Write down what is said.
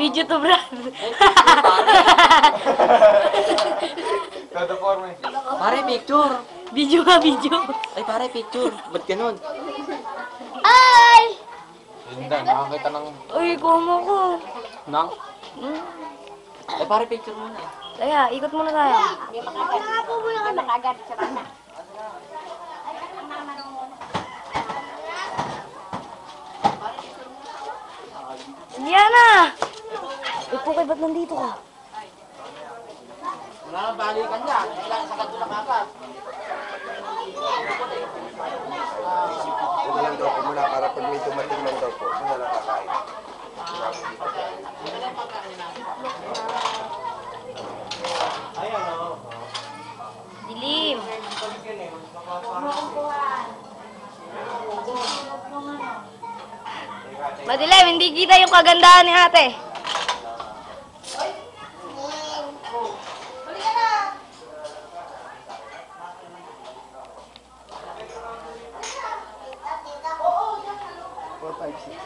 Video to, Brad. Todo forma eh. Pare, picture. Video nga, video. Ay, pare, picture. Ba't ganun? Ay! Hindi, nakakita ng... Uy, kumo ko. Nang? Ay, pare, picture muna. Kaya, ikot muna tayo. Diana! Ipukay, ba't nandito ka? Wala nang balikan niya. Kailangan sa kanto na kakap. Ito lang daw po muna para pag may dumating man daw po, muna lang kakain. Dilim. Madilim, hindi kita yung kagandahan ni ate. Four, five, six.